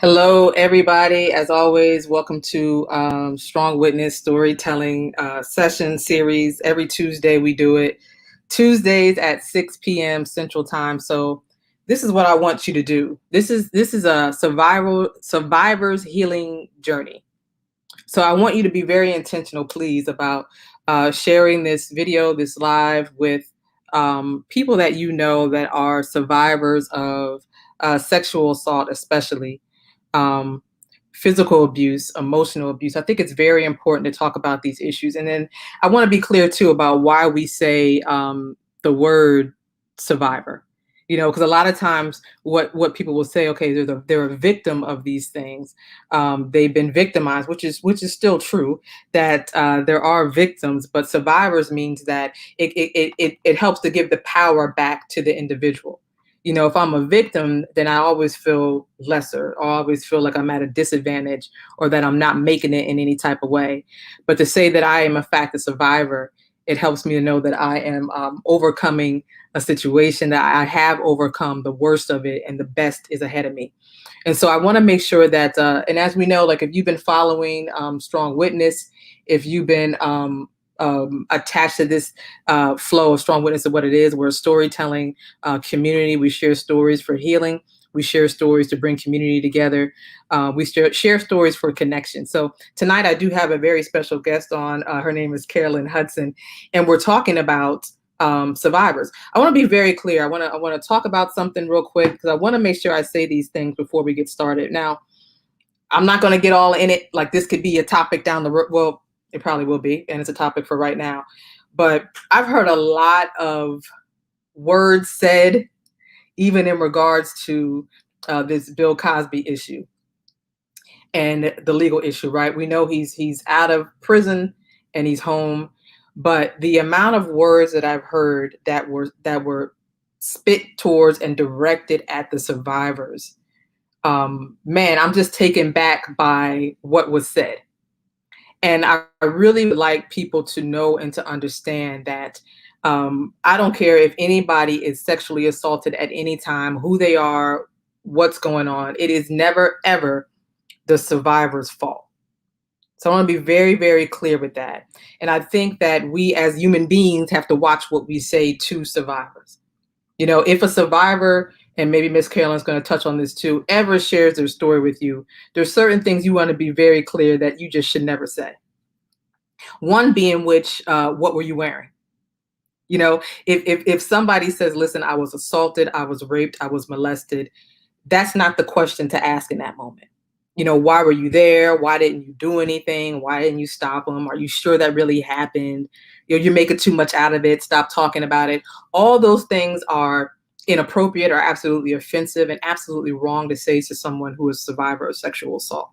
Hello, everybody. As always, welcome to Strong Witness Storytelling Session Series. Every Tuesday we do it. Tuesdays at 6 p.m. Central Time. So this is what I want you to do. This is a survivor's healing journey. So I want you to be very intentional, please, about sharing this video, this live with people that you know that are survivors of sexual assault, especially um, physical abuse, emotional abuse. I think it's very important to talk about these issues. And then I want to be clear too about why we say the word survivor. Because a lot of times what people will say, okay, they're a victim of these things. They've been victimized, which is still true. That there are victims, but survivors means that it helps to give the power back to the individual. If I'm a victim, then I always feel lesser, or I always feel like I'm at a disadvantage, or that I'm not making it in any type of way. But to say that I am, in fact, a survivor, it helps me to know that I am overcoming a situation, that I have overcome the worst of it, and the best is ahead of me. And so I want to make sure that, and as we know, like if you've been following Strong Witness, if you've been attached to this flow of Strong Witness of what it is. We're a storytelling community. We share stories for healing. We share stories to bring community together. We share stories for connection. So tonight I do have a very special guest on. Her name is Carolyn Hudson, and we're talking about survivors. I want to be very clear. I want to talk about something real quick because I want to make sure I say these things before we get started. Now, I'm not going to get all in it. Like this could be a topic down the road. Well, it probably will be, and it's a topic for right now. But I've heard a lot of words said, even in regards to this Bill Cosby issue and the legal issue, right? We know he's out of prison and he's home, but the amount of words that I've heard that were spit towards and directed at the survivors, man, I'm just taken back by what was said. And I really would like people to know and to understand that I don't care if anybody is sexually assaulted at any time, who they are, what's going on. It is never, ever the survivor's fault. So I want to be very, very clear with that. And I think that we as human beings have to watch what we say to survivors. If a survivor, and maybe Miss Carolyn's going to touch on this too, ever shares their story with you, there's certain things you want to be very clear that you just should never say. One being which, what were you wearing? If somebody says, listen, I was assaulted, I was raped, I was molested, that's not the question to ask in that moment. Why were you there? Why didn't you do anything? Why didn't you stop them? Are you sure that really happened? You're making too much out of it. Stop talking about it. All those things are inappropriate or absolutely offensive and absolutely wrong to say to someone who is a survivor of sexual assault.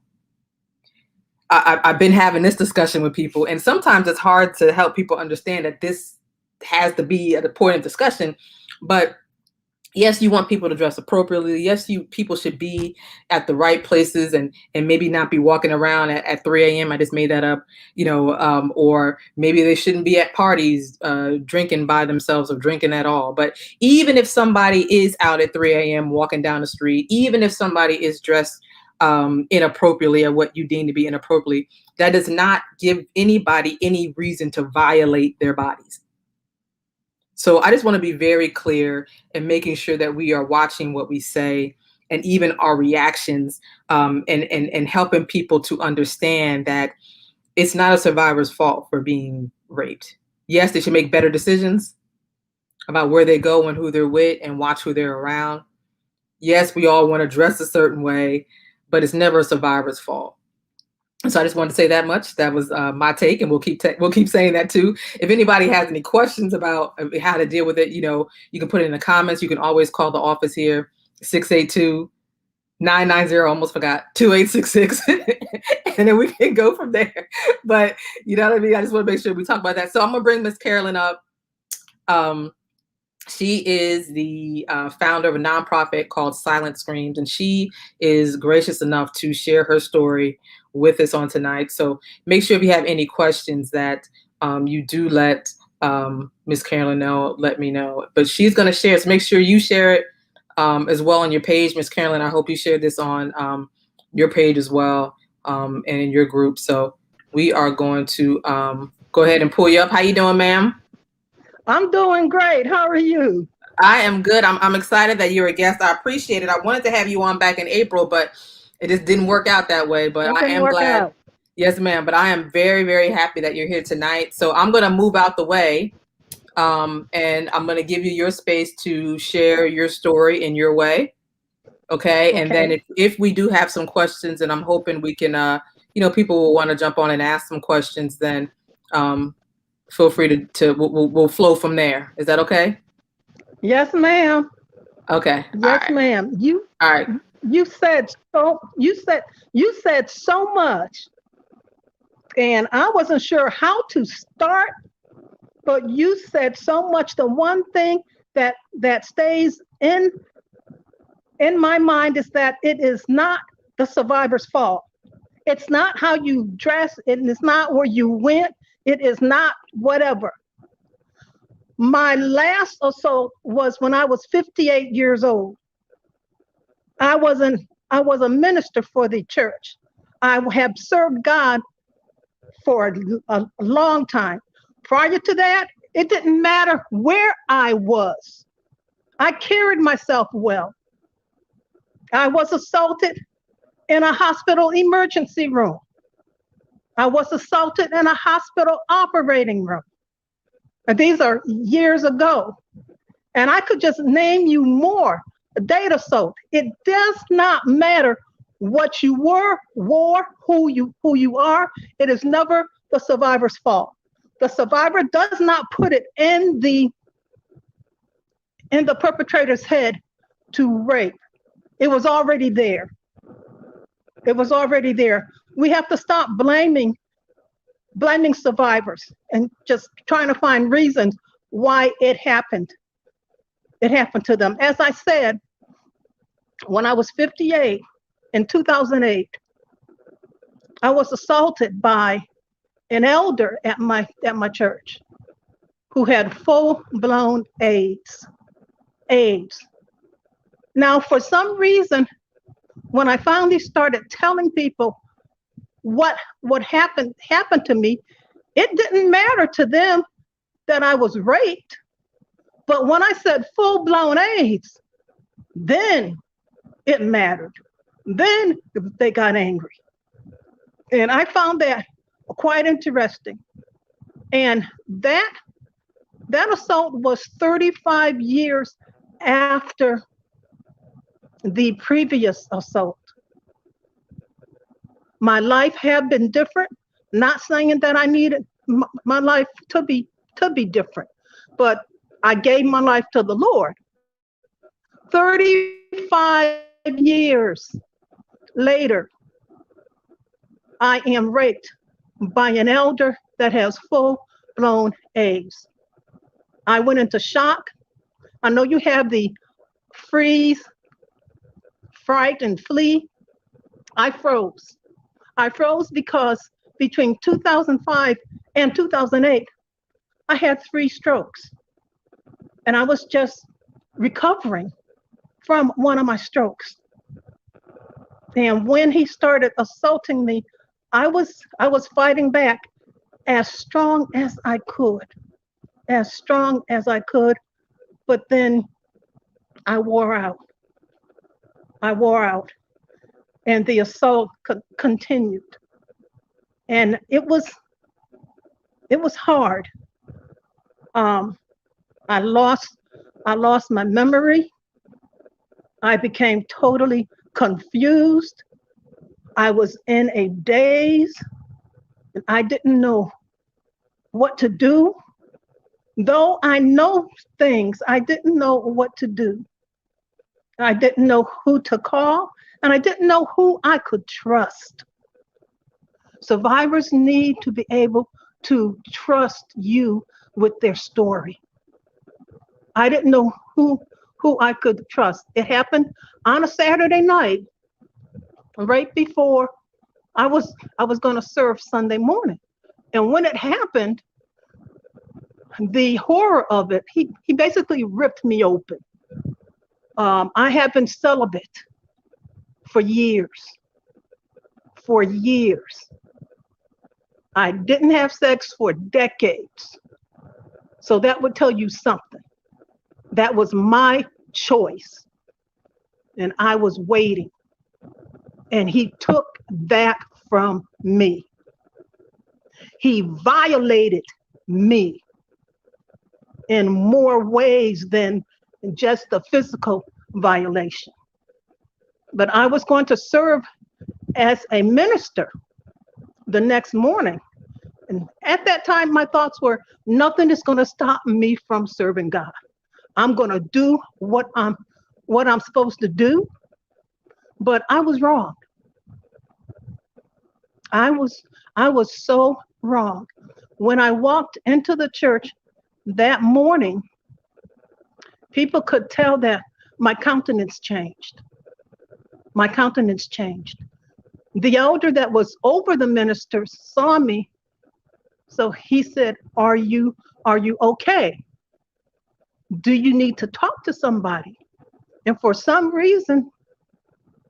I've been having this discussion with people, and sometimes it's hard to help people understand that this has to be at a point of discussion. But yes, you want people to dress appropriately. Yes, people should be at the right places and maybe not be walking around at 3 a.m. I just made that up, or maybe they shouldn't be at parties drinking by themselves or drinking at all. But even if somebody is out at 3 a.m. walking down the street, even if somebody is dressed inappropriately or what you deem to be inappropriately, that does not give anybody any reason to violate their bodies. So I just want to be very clear in making sure that we are watching what we say and even our reactions, and helping people to understand that it's not a survivor's fault for being raped. Yes, they should make better decisions about where they go and who they're with and watch who they're around. Yes, we all want to dress a certain way, but it's never a survivor's fault. So I just wanted to say that much. That was my take, and we'll keep saying that too. If anybody has any questions about how to deal with it, you can put it in the comments. You can always call the office here, 682-990, almost forgot, 2866, and then we can go from there. But you know what I mean? I just want to make sure we talk about that. So I'm gonna bring Miss Carolyn up. She is the founder of a nonprofit called Silent Screams, and she is gracious enough to share her story with us on tonight. So make sure if you have any questions that you do let Miss Carolyn know, let me know. But she's going to share, so make sure you share it as well on your page. Miss Carolyn, I hope you share this on your page as well, and in your group. So we are going to go ahead and pull you up. How you doing, ma'am? I'm doing great. How are you? I am good. I'm excited that you're a guest. I appreciate it. I wanted to have you on back in April, but it just didn't work out that way. But It I didn't am work glad. out. Yes, ma'am. But I am very, very happy that you're here tonight. So I'm going to move out the way, and I'm going to give you your space to share your story in your way. Okay. And then Okay. if we do have some questions, and I'm hoping we can, people will want to jump on and ask some questions, then um, feel free to we'll flow from there. Is that okay? Yes, ma'am. Okay. All Yes, right. ma'am. All right. You said so you said so much, and I wasn't sure how to start, but you said so much. The one thing that stays in my mind is that it is not the survivor's fault. It's not how you dress, and it's not where you went, it is not whatever. My last assault was when I was 58 years old. I was a minister for the church. I have served God for a long time. Prior to that, it didn't matter where I was. I carried myself well. I was assaulted in a hospital emergency room. I was assaulted in a hospital operating room. And these are years ago. And I could just name you more. Data assault. It does not matter what you wore, who you are. It is never the survivor's fault. The survivor does not put it in the perpetrator's head to rape. It was already there. It was already there. We have to stop blaming survivors and just trying to find reasons why it happened. It happened to them. As I said, when I was 58 in 2008, I was assaulted by an elder at my church who had full blown AIDS. AIDS. Now, for some reason, when I finally started telling people what happened to me, it didn't matter to them that I was raped. But when I said full blown AIDS, then it mattered. Then they got angry. And I found that quite interesting. And that assault was 35 years after the previous assault. My life had been different. Not saying that I needed my life to be different, but I gave my life to the Lord. 35 years later, I am raped by an elder that has full blown AIDS. I went into shock. I know you have the freeze, fright, and flee. I froze. I froze because between 2005 and 2008, I had 3 strokes, and I was just recovering from one of my strokes. And when he started assaulting me, I was fighting back as strong as I could, as strong as I could. But then I wore out. I wore out, and the assault continued. And it was hard. Um, I lost I lost my memory. I became totally confused. I was in a daze. And I didn't know what to do. Though I know things, I didn't know what to do. I didn't know who to call, and I didn't know who I could trust. Survivors need to be able to trust you with their story. I didn't know who I could trust. It happened on a Saturday night, right before I was going to serve Sunday morning. And when it happened, the horror of it, he basically ripped me open. I have been celibate for years. for years. I didn't have sex for decades. So that would tell you something. That was my choice. And I was waiting. And he took that from me. He violated me in more ways than just a physical violation. But I was going to serve as a minister the next morning. And at that time, my thoughts were, nothing is going to stop me from serving God. I'm going to do what I'm supposed to do. But I was wrong. I was so wrong. When I walked into the church that morning, people could tell that my countenance changed. My countenance changed. The elder that was over the minister saw me. So he said, are you okay? Do you need to talk to somebody? And for some reason,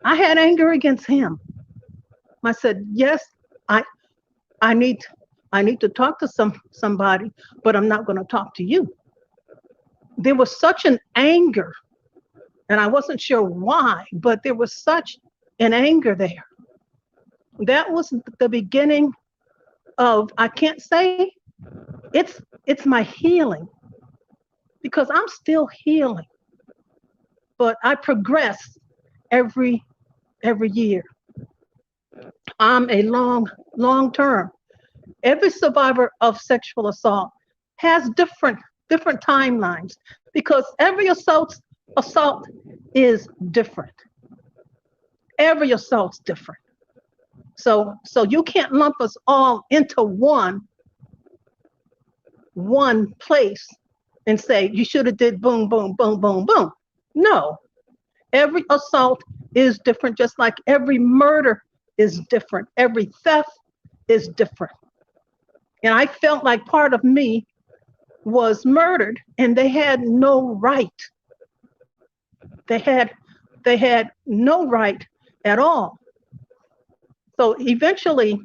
I had anger against him. I said, yes, I need to talk to somebody, but I'm not going to talk to you. There was such an anger, and I wasn't sure why, but there was such an anger there. That was the beginning of, I can't say it's my healing, because I'm still healing, but I progress every year. I'm a long term. Every survivor of sexual assault has different timelines, because every assault is different. Every assault's different. So you can't lump us all into one place and say you should have did boom, boom, boom, boom, boom. No, every assault is different, just like every murder is different. Every theft is different. And I felt like part of me was murdered, and they had no right. They had no right at all. So eventually,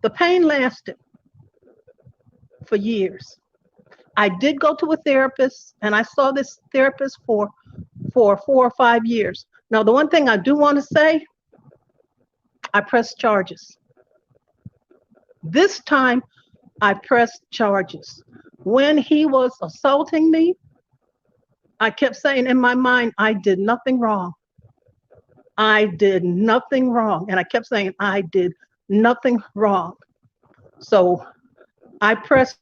the pain lasted for years. I did go to a therapist, and I saw this therapist for 4 or 5 years. Now, the one thing I do want to say, I pressed charges. This time, I pressed charges. When he was assaulting me, I kept saying in my mind, I did nothing wrong. I did nothing wrong. And I kept saying, I did nothing wrong. So I pressed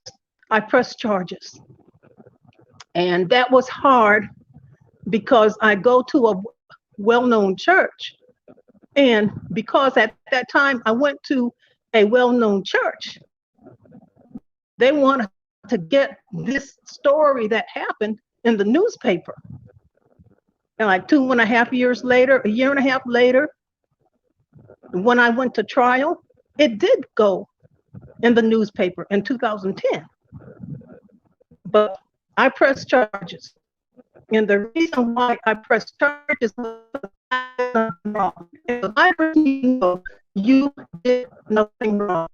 charges. And that was hard, because I go to a well-known church. And because at that time I went to a well-known church, they wanted to get this story that happened in the newspaper. And like 2.5 years later, a year and a half later, when I went to trial, it did go in the newspaper in 2010. But I pressed charges. And the reason why I pressed charges was nothing wrong. If I know you did nothing wrong.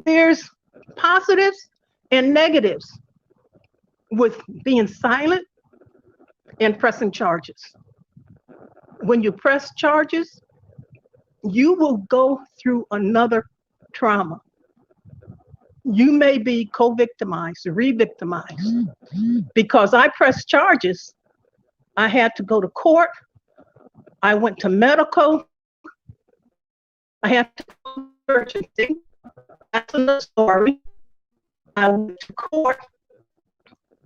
There's positives and negatives with being silent and pressing charges. When you press charges, you will go through another trauma. You may be co-victimized, re-victimized. Because I pressed charges, I had to go to court. I went to medical. I had to go to emergency. That's another story. I went to court,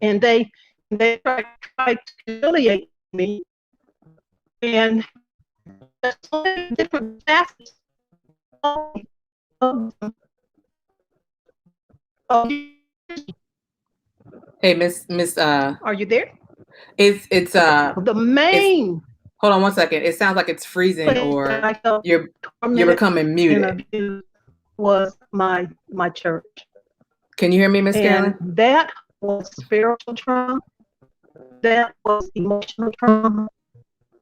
and they tried to humiliate me, and there's so many different facets of Hey, Miss. Are you there? It's The main. Hold on one second. It sounds like it's freezing, or you're becoming muted. Was my church. Can you hear me, Miss Carolyn? That was spiritual trauma. That was emotional trauma.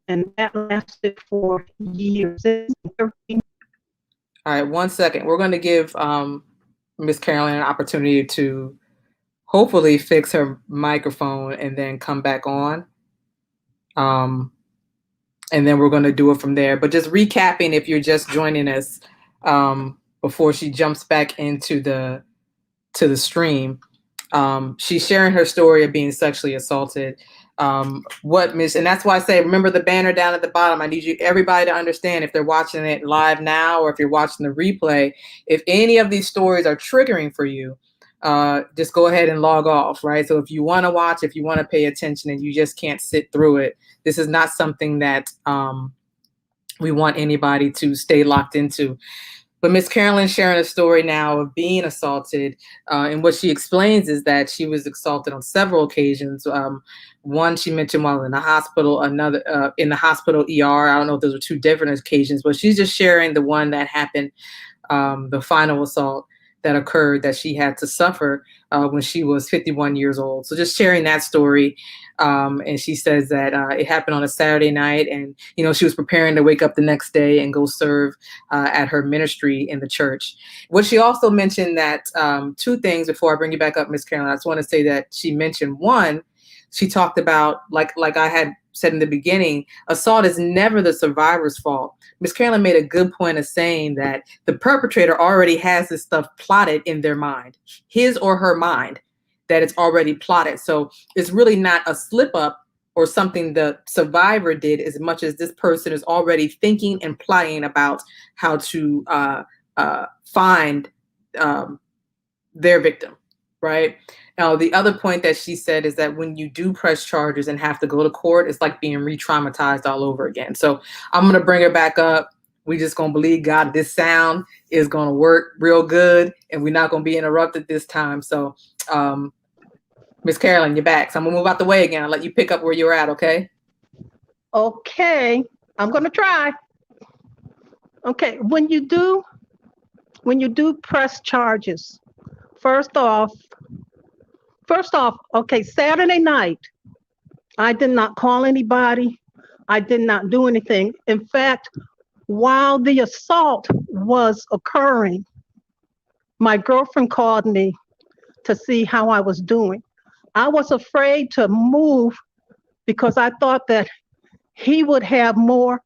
and that lasted for years. 13. All right, 1 second. We're going to give Miss Carolyn an opportunity to hopefully fix her microphone and then come back on. And then we're going to do it from there. But just recapping, if you're just joining us before she jumps back into the stream, she's sharing her story of being sexually assaulted. And that's why I say, remember the banner down at the bottom. I need everybody to understand, if they're watching it live now or if you're watching the replay, if any of these stories are triggering for you, just go ahead and log off, right? So if you want to watch, if you want to pay attention and you just can't sit through it, this is not something that we want anybody to stay locked into. But Miss Carolyn sharing a story now of being assaulted, and what she explains is that she was assaulted on several occasions. One she mentioned while in the hospital, another in the hospital ER. I don't know if those were two different occasions, but she's just sharing the one that happened, the final assault that occurred that she had to suffer when she was 51 years old. So just sharing that story. And she says that it happened on a Saturday night, and she was preparing to wake up the next day and go serve at her ministry in the church. What she also mentioned that two things before I bring you back up, Miss Carolyn. I just want to say that she mentioned one. She talked about, like I had said in the beginning, assault is never the survivor's fault. Miss Carolyn made a good point of saying that the perpetrator already has this stuff plotted in their mind, his or her mind, that it's already plotted. So it's really not a slip up or something the survivor did, as much as this person is already thinking and plotting about how to find their victim, right? Now, the other point that she said is that when you do press charges and have to go to court, it's like being re-traumatized all over again. So I'm going to bring her back up. We just going to believe God, this sound is going to work real good, and we're not going to be interrupted this time. So, Miss Carolyn, you're back. So I'm going to move out the way again. I'll let you pick up where you're at, okay? Okay, I'm going to try. Okay, when you do press charges, first off, okay, Saturday night, I did not call anybody. I did not do anything. In fact, while the assault was occurring, my girlfriend called me to see how I was doing. I was afraid to move because I thought that he would have more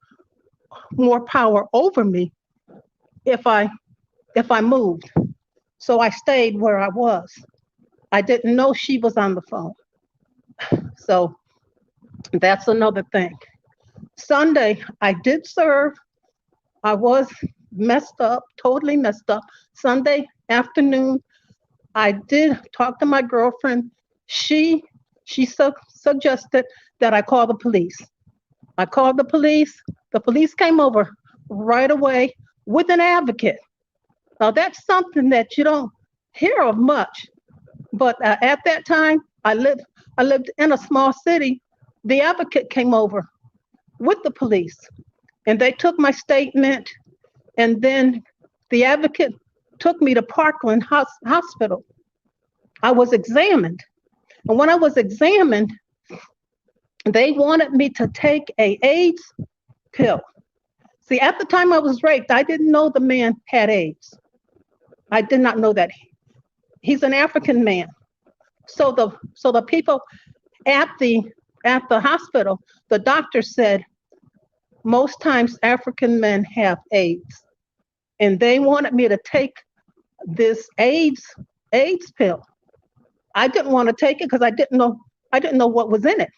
power over me if I moved. So I stayed where I was. I didn't know she was on the phone. So that's another thing. Sunday, I did serve. I was messed up, totally messed up. Sunday afternoon, I did talk to my girlfriend. She suggested that I call the police. I called the police. The police came over right away with an advocate. Now that's something that you don't hear of much. But at that time, I lived in a small city. The advocate came over with the police, and they took my statement, and then the advocate took me to Parkland Hospital. I was examined, and when I was examined, they wanted me to take a AIDS pill. See, at the time I was raped, I didn't know the man had AIDS. I did not know that. He's an African man. So the people at the hospital, the doctor said, most times African men have AIDS. And they wanted me to take this AIDS pill. I didn't want to take it because I didn't know what was in it.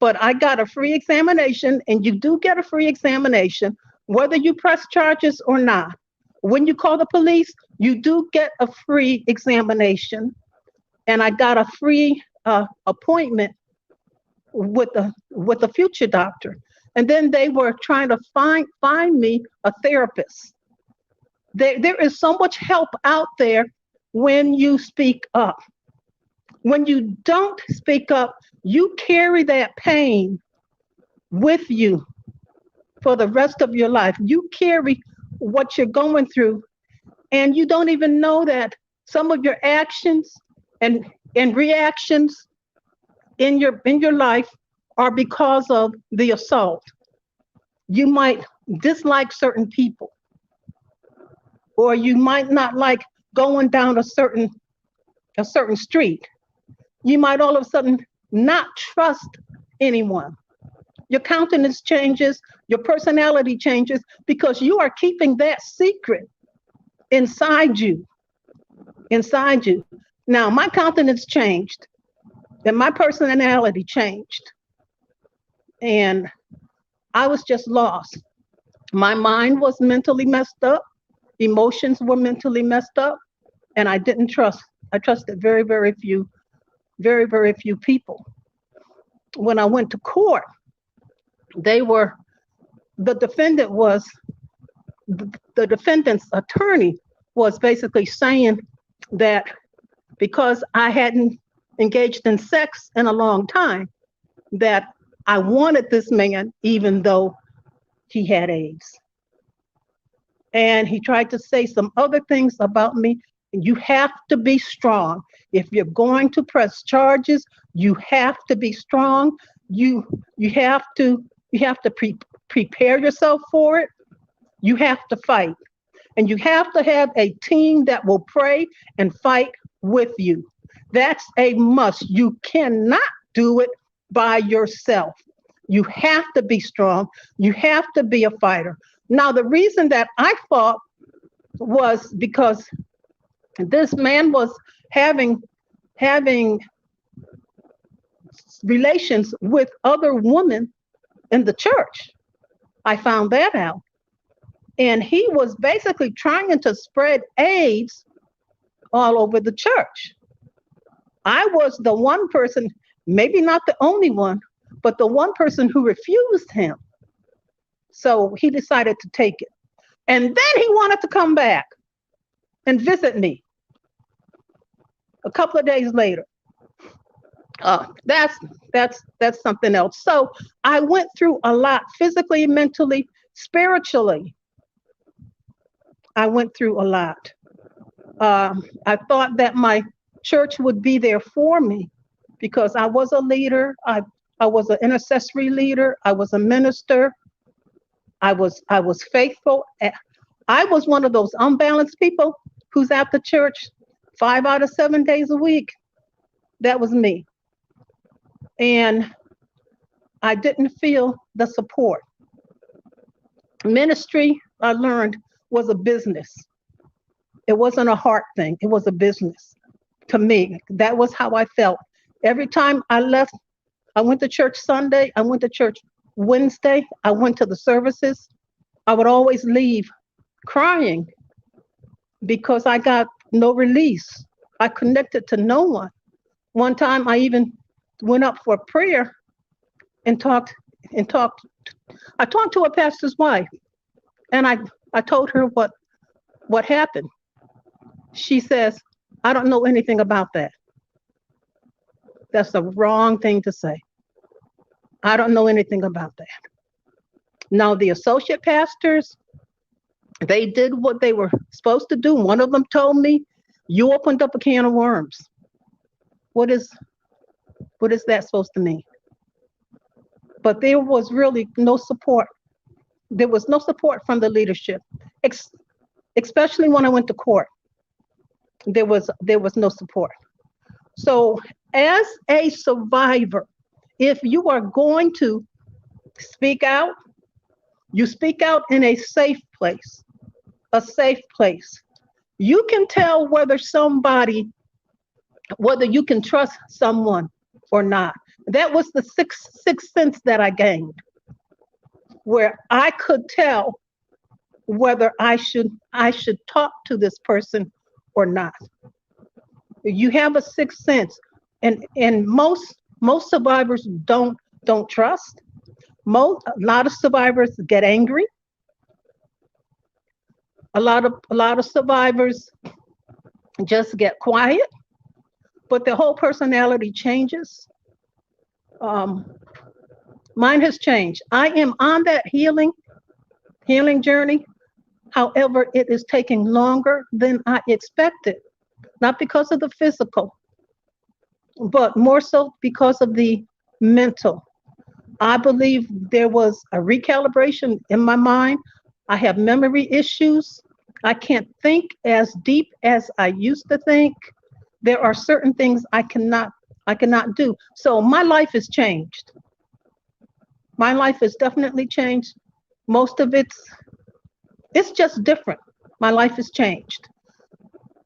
But I got a free examination, and you do get a free examination whether you press charges or not. When you call the police, you do get a free examination, and I got a free appointment with a future doctor. And then they were trying to find me a therapist. There is so much help out there when you speak up. When you don't speak up, you carry that pain with you for the rest of your life. You carry what you're going through, and you don't even know that some of your actions and reactions in your life or because of the assault. You might dislike certain people, or you might not like going down a certain street. You might all of a sudden not trust anyone. Your countenance changes, your personality changes because you are keeping that secret inside you, inside you. Now, my countenance changed and my personality changed, and I was just lost. My mind was mentally messed up, emotions were mentally messed up, and I didn't trust. I trusted very few people. When I went to court, they were the defendant was the defendant's attorney was basically saying that because I hadn't engaged in sex in a long time, that I wanted this man even though he had AIDS. And he tried to say some other things about me. You have to be strong. If you're going to press charges, you have to be strong. You have to prepare yourself for it. You have to fight. And you have to have a team that will pray and fight with you. That's a must. You cannot do it by yourself. You have to be strong. You have to be a fighter. Now, the reason that I fought was because this man was having relations with other women in the church. I found that out. And he was basically trying to spread AIDS all over the church. I was the one person, maybe not the only one, but the one person who refused him. So he decided to take it. And then he wanted to come back and visit me a couple of days later. That's something else. So I went through a lot physically, mentally, spiritually. I went through a lot. I thought that my church would be there for me because I was a leader. I was an intercessory leader. I was a minister. I was faithful. I was one of those unbalanced people who's at the church 5 out of 7 days a week. That was me. And I didn't feel the support. Ministry, I learned, was a business. It wasn't a heart thing. It was a business to me. That was how I felt. Every time I left, I went to church Sunday. I went to church Wednesday. I went to the services. I would always leave crying because I got no release. I connected to no one. One time I even went up for prayer and talked. I talked to a pastor's wife, and I told her what happened. She says, I don't know anything about that. That's the wrong thing to say. I don't know anything about that. Now, the associate pastors, they did what they were supposed to do. One of them told me, you opened up a can of worms. What is that supposed to mean? But there was really no support. There was no support from the leadership, especially when I went to court. There was no support. So as a survivor, if you are going to speak out, you speak out in a safe place, a safe place. You can tell whether you can trust someone or not. That was the sixth sense that I gained, where I could tell whether I should talk to this person or not. You have a sixth sense, and most survivors don't trust. A lot of survivors get angry. A lot of survivors just get quiet, but their whole personality changes. Mine has changed. I am on that healing journey. However, it is taking longer than I expected, not because of the physical, but more so because of the mental. I believe there was a recalibration in my mind. I have memory issues. I can't think as deep as I used to think. There are certain things I cannot do. So my life has changed. My life has definitely changed. Most of it's just different. My life has changed.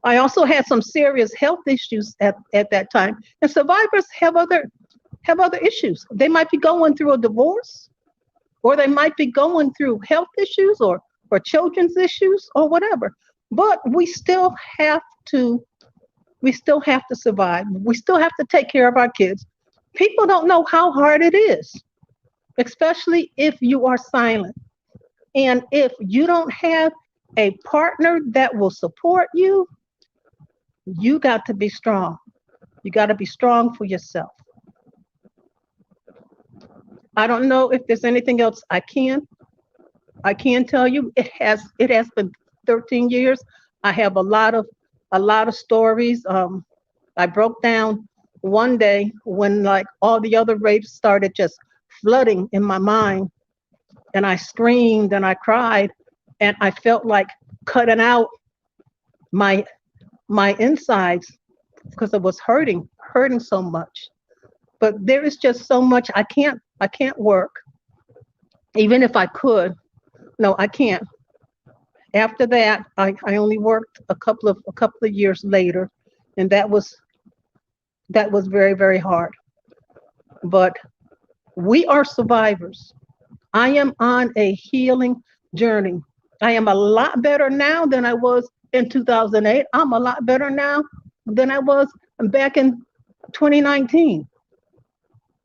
I also had some serious health issues at that time. And survivors have other issues. They might be going through a divorce, or they might be going through health issues, or children's issues, or whatever. But to we still have to survive. We still have to take care of our kids. People don't know how hard it is, especially if you are silent. And if you don't have a partner that will support you, you got to be strong. You got to be strong for yourself. I don't know if there's anything else I can tell you. It has been 13 years. I have a lot of stories. I broke down one day when like all the other rapes started just flooding in my mind, and I screamed and I cried, and I felt like cutting out my my insides because it was hurting so much. But there is just so much I can't work, even if I could. No, I can't. After that, I only worked a couple of years later, and that was very, very hard. But we are survivors. I am on a healing journey. I am a lot better now than I was in 2008. I'm a lot better now than I was back in 2019.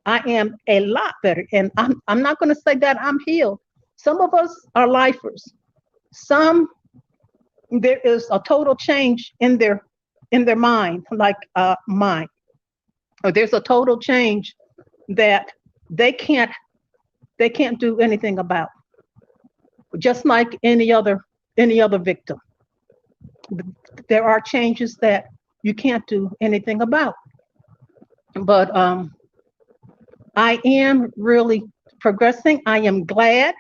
I am a lot better. And I'm not going to say that I'm healed. Some of us are lifers. Some, there is a total change in their mind, like mine. Or there's a total change that they can't they can't do anything about. Just like any other victim. There are changes that you can't do anything about. But I am really progressing. I am glad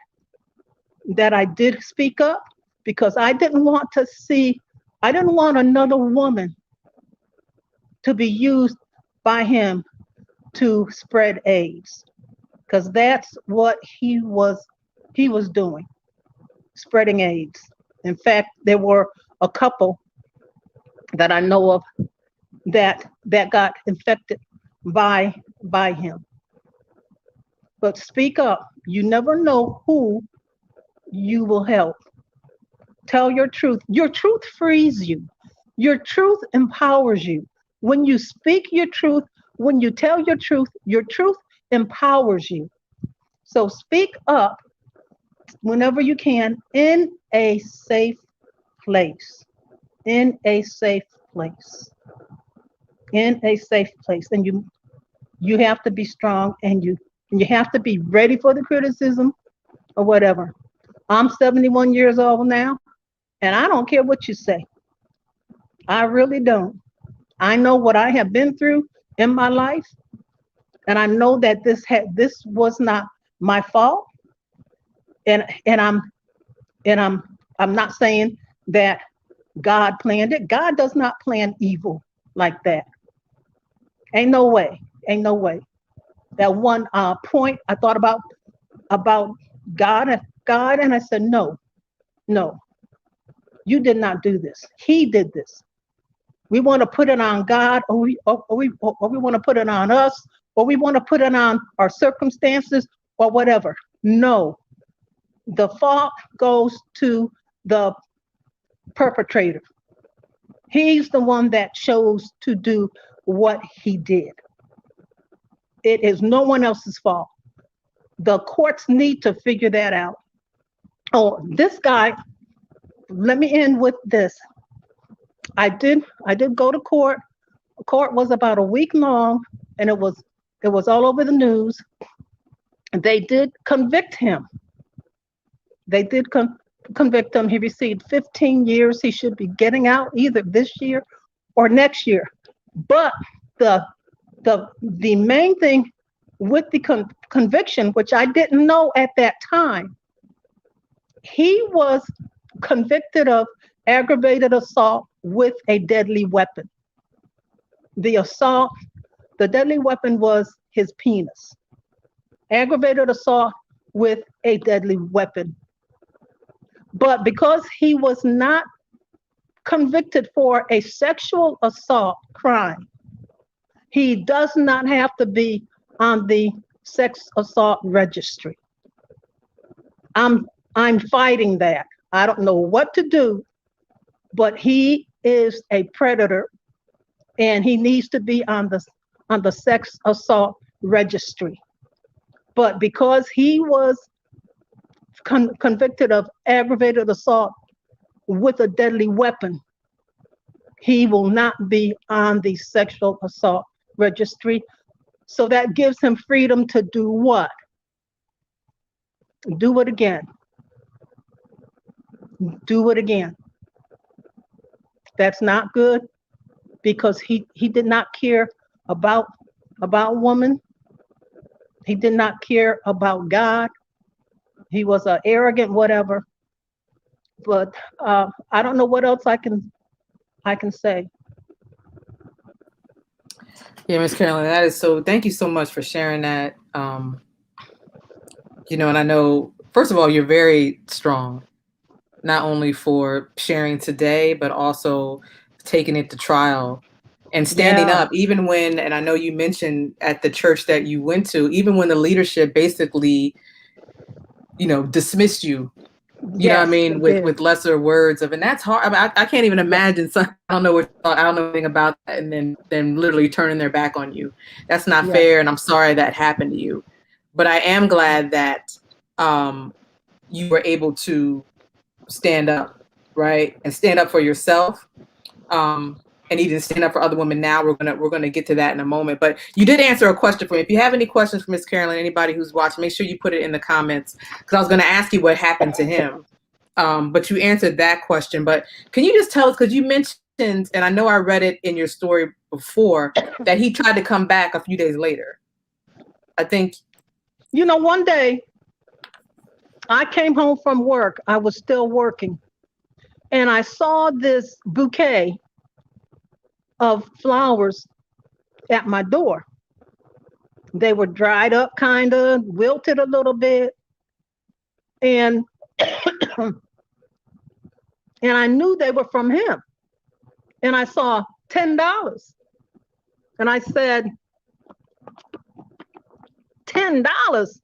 that I did speak up, because I didn't want another woman to be used by him to spread AIDS, because that's what he was doing, spreading AIDS. In fact, there were a couple that I know of that got infected by him. But speak up. You never know who you will help. Tell your truth. Your truth frees you. Your truth empowers you. When you speak your truth, when you tell your truth empowers you. So speak up whenever you can, in a safe place. In a safe place. In a safe place. And you have to be strong, and you have to be ready for the criticism or whatever. I'm 71 years old now, and I don't care what you say. I really don't. I know what I have been through in my life, and I know that this was not my fault. And I'm not saying that God planned it. God does not plan evil like that. Ain't no way. Ain't no way. That one point I thought about God, and I said, no, no, you did not do this. He did this. We want to put it on God, or we want to put it on us, or we want to put it on our circumstances, or whatever. No, the fault goes to the perpetrator. He's the one that chose to do what he did. It is no one else's fault. The courts need to figure that out. Oh, this guy, let me end with this. I did go to court. Court was about a week long, and it was all over the news. They did convict him. They did convict him. He received 15 years. He should be getting out either this year or next year. But the the main thing with the conviction, which I didn't know at that time. He was convicted of aggravated assault with a deadly weapon. The assault, the deadly weapon was his penis. Aggravated assault with a deadly weapon. But because he was not convicted for a sexual assault crime, he does not have to be on the sex assault registry. I'm fighting that. I don't know what to do, but he is a predator and he needs to be on the sex assault registry. But because he was convicted of aggravated assault with a deadly weapon, he will not be on the sexual assault registry. So that gives him freedom to do what? Do it again. Do it again. That's not good because he did not care about woman. He did not care about God. He was an arrogant whatever. But I don't know what else I can say. Yeah, Miss Carolyn, that is so. Thank you so much for sharing that. And I know, first of all, you're very strong, not only for sharing today, but also taking it to trial and standing Yeah. up, even when, and I know you mentioned at the church that you went to, even when the leadership basically, dismissed you. You know what I Yes, mean? they With did. with lesser words and that's hard. I mean, I can't even Yeah. imagine. I don't know I don't know anything about that, and then literally turning their back on you. That's not Yes. fair, and I'm sorry that happened to you. But I am glad that you were able to stand up, right, and stand up for yourself, and even stand up for other women. Now we're gonna get to that in a moment. But you did answer a question for me. If you have any questions for Miss Carolyn, anybody who's watching, make sure you put it in the comments because I was going to ask you what happened to him. But you answered that question. But can you just tell us, because you mentioned, and I know I read it in your story before, that he tried to come back a few days later. I think. One day I came home from work. I was still working. And I saw this bouquet of flowers at my door. They were dried up, kind of wilted a little bit. And and I knew they were from him. And I saw $10. And I said, $10?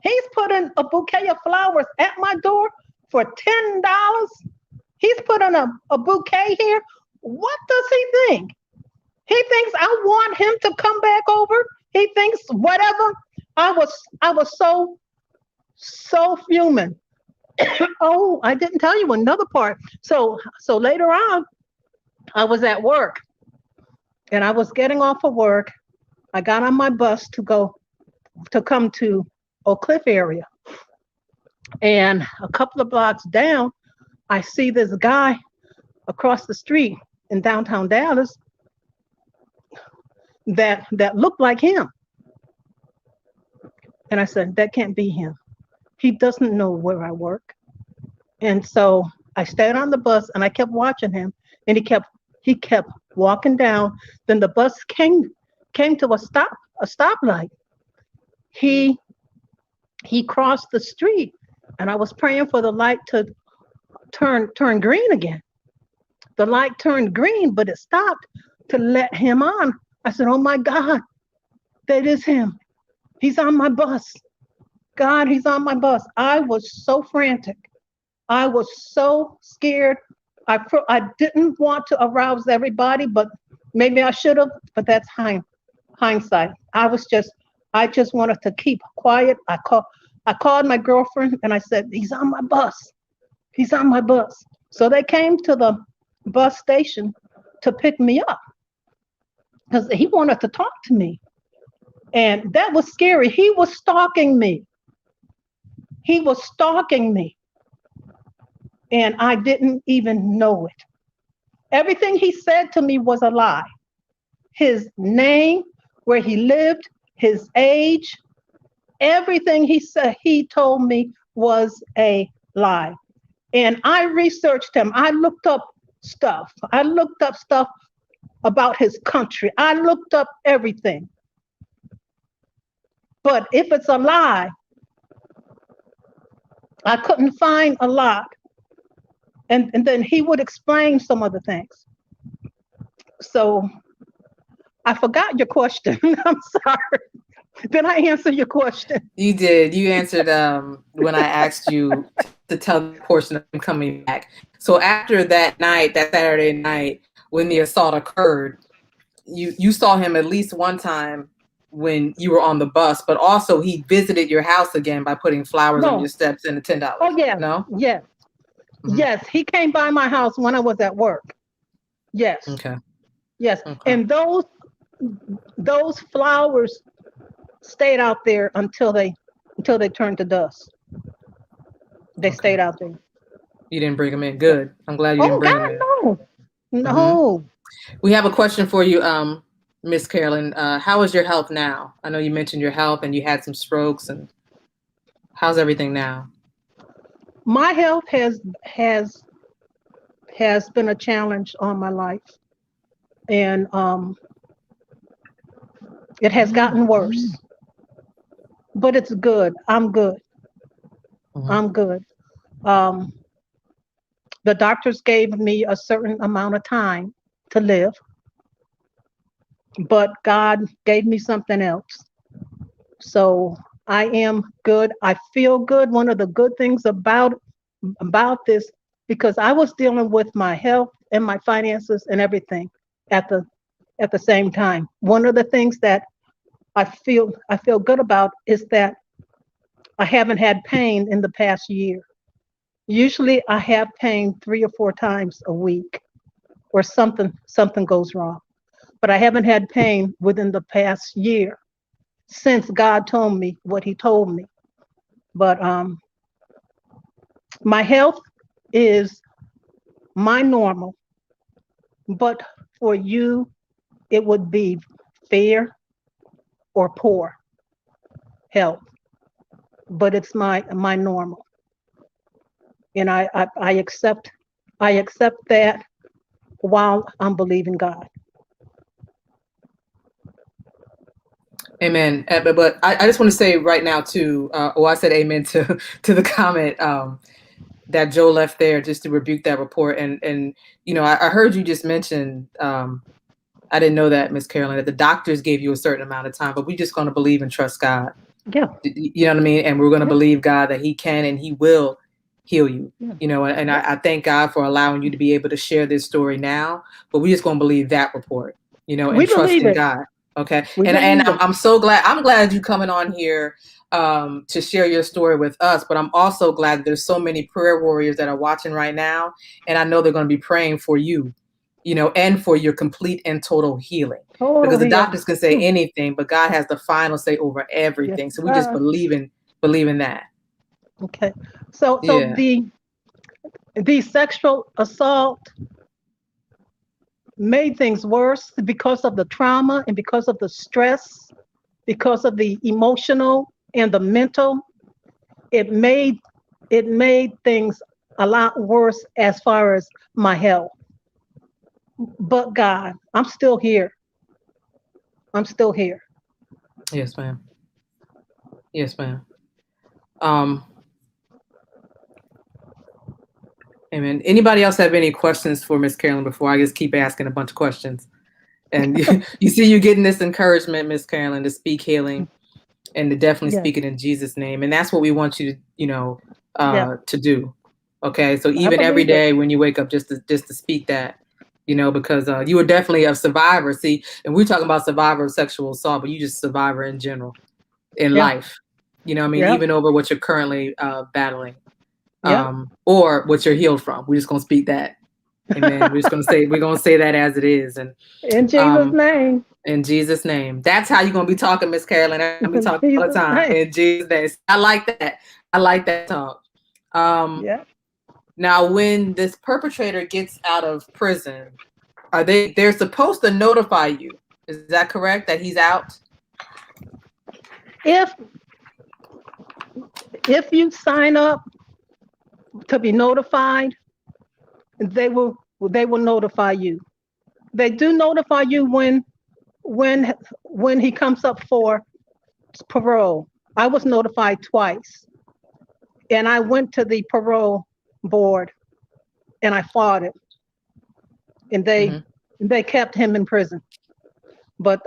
He's putting a bouquet of flowers at my door for $10? He's putting a bouquet here. What does he think? He thinks I want him to come back over. He thinks whatever. I was so fuming. Oh, I didn't tell you another part. So later on, I was at work and I was getting off of work. I got on my bus to come to Oak Cliff area. And a couple of blocks down, I see this guy across the street in downtown Dallas that looked like him. And I said, that can't be him. He doesn't know where I work. And so I stayed on the bus and I kept watching him and he kept walking down. Then the bus came to a stoplight. He crossed the street and I was praying for the light to turn green again. The light turned green, but it stopped to let him on. I said, oh my God, that is him. He's on my bus. God, he's on my bus. I was so frantic. I was so scared. I didn't want to arouse everybody, but maybe I should have, but that's hindsight. I just wanted to keep quiet. I called my girlfriend and I said, he's on my bus. He's on my bus. So they came to the bus station to pick me up because he wanted to talk to me. And that was scary. He was stalking me. He was stalking me. And I didn't even know it. Everything he said to me was a lie. His name, where he lived, his age, everything he said, he told me was a lie. And I researched him. I looked up stuff. I looked up stuff about his country. I looked up everything. But if it's a lie, I couldn't find a lot. And then he would explain some of the things. So I forgot your question. I'm sorry. Did I answer your question? You did. You answered when I asked you to tell the portion of him coming back. So after that night, that Saturday night, when the assault occurred, you saw him at least one time when you were on the bus, but also he visited your house again by putting flowers on No. your steps and the $10. Oh, yeah. No? Yes. Mhm. Yes. He came by my house when I was at work. Yes. Okay. Yes. Okay. And those flowers stayed out there until they turned to dust. They Okay. stayed out there. You didn't bring him in. Good. I'm glad you didn't Oh bring him God, in. no. Mhm. No. We have a question for you, Miss Carolyn. How is your health now? I know you mentioned your health and you had some strokes, and how's everything now? My health has been a challenge on my life. And it has gotten worse. But it's good. I'm good. Mhm. I'm good. Um, the doctors gave me a certain amount of time to live, but God gave me something else. So I am good. I feel good. One of the good things about this, because I was dealing with my health and my finances and everything at the same time. One of the things that I feel good about is that I haven't had pain in the past year. Usually I have pain 3 or 4 times a week or something goes wrong. But I haven't had pain within the past year since God told me what he told me. But my health is my normal, but for you it would be fair or poor health. But it's my normal. And I accept that while I'm believing God. Amen. But I just want to say right now too. I said amen to the comment that Joe left there, just to rebuke that report. And I heard you just mention. I didn't know that, Miss Carolyn, that the doctors gave you a certain amount of time, but we're just going to believe and trust God. Yeah. You know what I mean? And we're going to Yeah. believe God that He can and He will heal you. Yeah. And I thank God for allowing you to be able to share this story now. But we just going to believe that report, We and trust believe in it. God. Okay. We And believe it. I'm so glad. I'm glad you coming on here to share your story with us. But I'm also glad that there's so many prayer warriors that are watching right now, and I know they're going to be praying for you, and for your complete and total healing. Because the Totally. doctors can say anything, but God has the final say over Yes. everything. So we just believe in that. Okay. So Yeah. the sexual assault made things worse because of the trauma and because of the stress, because of the emotional and the mental. It made things a lot worse as far as my health. But God, I'm still here. I'm still here. Yes, ma'am. Yes, ma'am. Um, Amen. Anybody else have any questions for Miss Carolyn before I just keep asking a bunch of questions? And you see, you're getting this encouragement, Miss Carolyn, to speak healing and to definitely Yes. speak it in Jesus' name. And that's what we want you to, Yeah. to do. Okay. So I even every believe it. day when you wake up, just to speak that, because you were definitely a survivor. See, and we're talking about survivor of sexual assault, but you just survivor in general in Yeah. life. I mean, Yeah. even over what you're currently battling. Yeah. Or what you're healed from. We're just gonna speak that. Amen. We're gonna say that as it is. And In Jesus' um name. in Jesus' name. That's how you're gonna be talking, Miss Carolyn. I'm gonna be In talking all the Jesus' time. name. In Jesus' name. I like that. I like that talk. Um Yeah. Now when this perpetrator gets out of prison, they're supposed to notify you. Is that correct? That he's out? If you sign up to be notified, they will notify you. They do notify you when he comes up for parole. I was notified twice, and I went to the parole board and I fought it, and they kept him in prison. But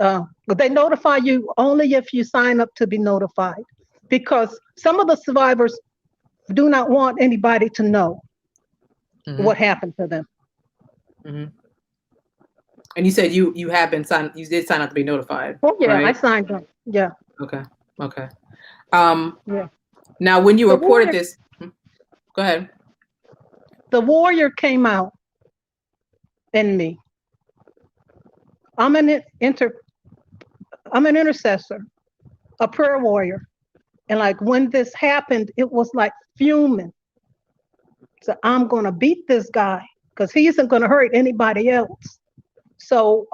they notify you only if you sign up to be notified, because some of the survivors do not want anybody to know what happened to them. And you said you did sign up to be notified. Oh yeah, right? I signed up. Yeah. Okay. Yeah. Now, when you reported this, go ahead. The warrior came out in me. I'm an intercessor, a prayer warrior. And like when this happened, it was like fuming. So I'm gonna beat this guy because he isn't gonna hurt anybody else. So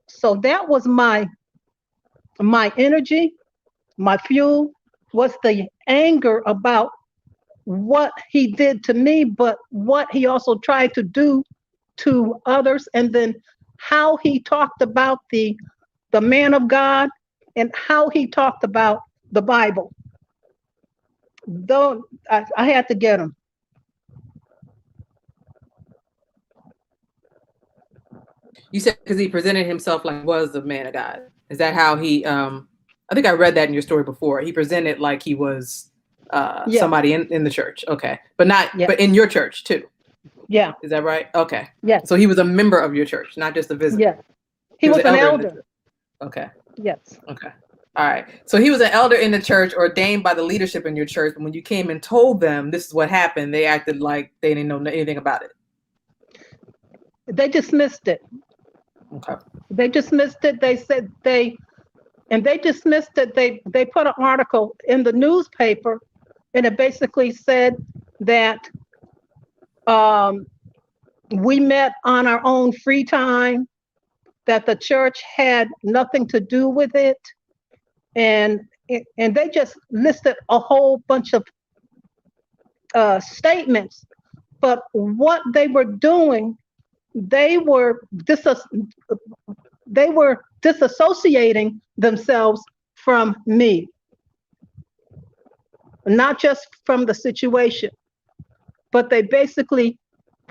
so that was my energy, my fuel was the anger about what he did to me, but what he also tried to do to others, and then how he talked about the man of God and how he talked about the Bible. Though I had to get him. You said because he presented himself like he was the man of God. Is that how he? I think I read that in your story before. He presented like he was somebody in the church. Okay, but not, but in your church too. Yeah. Is that right? Okay. Yeah. So he was a member of your church, not just a visitor. Yeah. He was an elder. Okay. Yes. Okay. All right. So he was an elder in the church, ordained by the leadership in your church. And when you came and told them this is what happened, they acted like they didn't know anything about it. They dismissed it. Okay. They dismissed it. They said they dismissed it. They put an article in the newspaper, and it basically said that we met on our own free time, that the church had nothing to do with it, and they just listed a whole bunch of statements. But what they were doing, they were disassociating themselves from me, not just from the situation, but they basically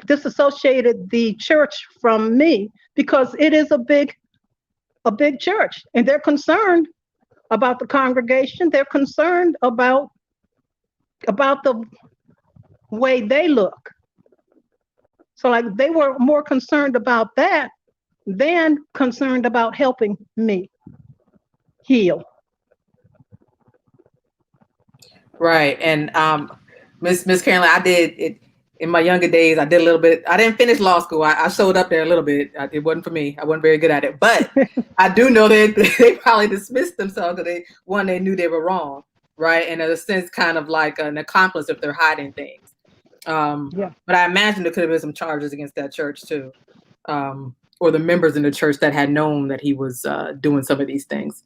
disassociated the church from me, because it is a big church, and they're concerned about the congregation. They're concerned about the way they look. So like they were more concerned about that than concerned about helping me heal. Right. And Miss Carolyn, I did it in my younger days. I did a little bit. I didn't finish law school. I showed up there a little bit. It wasn't for me. I wasn't very good at it. But I do know that they probably dismissed themselves because they knew they were wrong. Right. And in a sense, kind of like an accomplice if they're hiding things. But I imagine there could have been some charges against that church too, or the members in the church that had known that he was doing some of these things.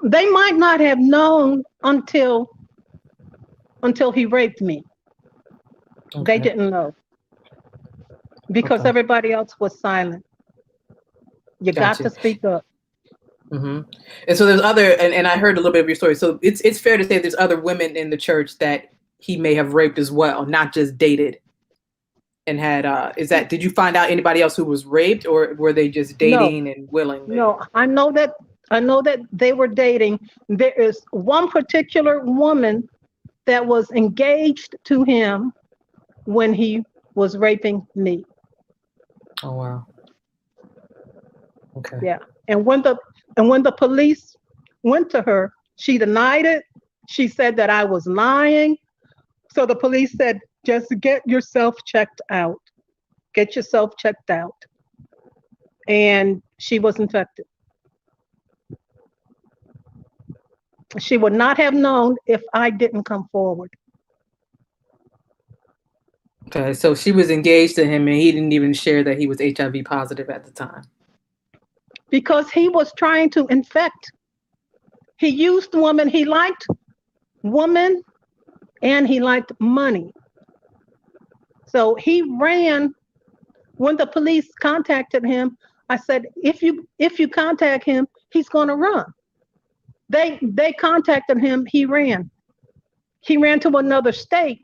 They might not have known until he raped me. Okay. They didn't know because everybody else was silent. You got to speak up. Mm-hmm. And so there's other, and I heard a little bit of your story. So it's fair to say there's other women in the church that he may have raped as well, not just dated. And had did you find out anybody else who was raped, or were they just dating and willingly? No, I know that they were dating. There is one particular woman that was engaged to him when he was raping me. Oh wow. Okay. Yeah. And when the police went to her, she denied it. She said that I was lying. So the police said, just get yourself checked out. Get yourself checked out. And she was infected. She would not have known if I didn't come forward. Okay, so she was engaged to him and he didn't even share that he was HIV positive at the time. Because he was trying to infect He used women. He liked women and he liked money. So he ran when the police contacted him. I said, if you contact him, he's going to run. They contacted him. He ran. He ran to another state